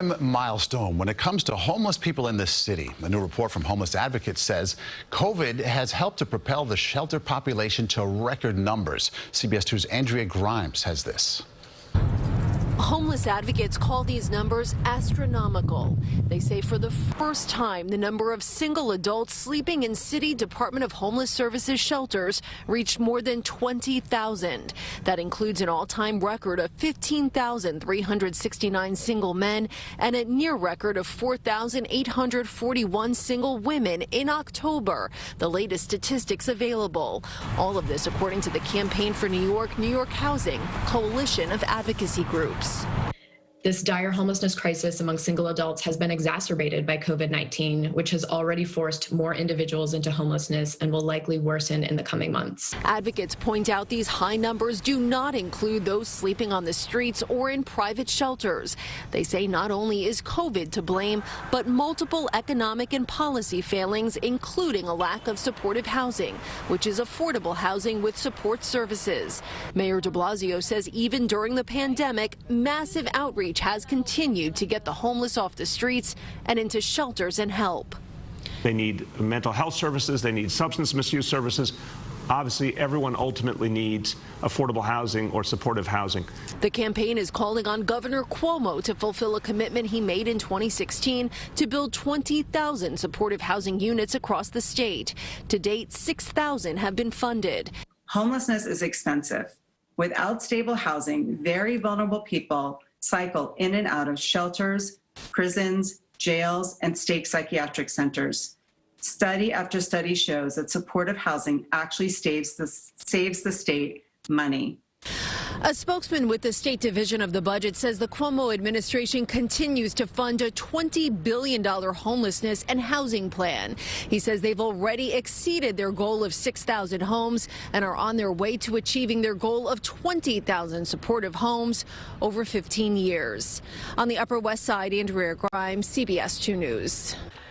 Milestone when it comes to homeless people in this city. A new report from Homeless Advocates says COVID has helped to propel the shelter population to record numbers. CBS 2's Andrea Grymes has this. Homeless advocates call these numbers astronomical. They say for the first time, the number of single adults sleeping in city Department of Homeless Services shelters reached more than 20,000. That includes an all-time record of 15,369 single men and a near record of 4,841 single women in October, the latest statistics available. All of this according to the Campaign for New York Housing coalition of advocacy groups. This dire homelessness crisis among single adults has been exacerbated by COVID-19, which has already forced more individuals into homelessness and will likely worsen in the coming months. Advocates point out these high numbers do not include those sleeping on the streets or in private shelters. They say not only is COVID to blame, but multiple economic and policy failings, including a lack of supportive housing, which is affordable housing with support services. Mayor de Blasio says even during the pandemic, massive outreach has continued to get the homeless off the streets and into shelters and help. They need mental health services, they need substance misuse services. Obviously, everyone ultimately needs affordable housing or supportive housing. The campaign is calling on Governor Cuomo to fulfill a commitment he made in 2016 to build 20,000 supportive housing units across the state. To date, 6,000 have been funded. Homelessness is expensive. Without stable housing, very vulnerable people cycle in and out of shelters, prisons, jails, and state psychiatric centers. Study after study shows that supportive housing actually saves the state money. A spokesman with the State Division of the Budget says the Cuomo administration continues to fund a $20 billion homelessness and housing plan. He says they've already exceeded their goal of 6,000 homes and are on their way to achieving their goal of 20,000 supportive homes over 15 years. On the Upper West Side, Andrea Grymes, CBS 2 News.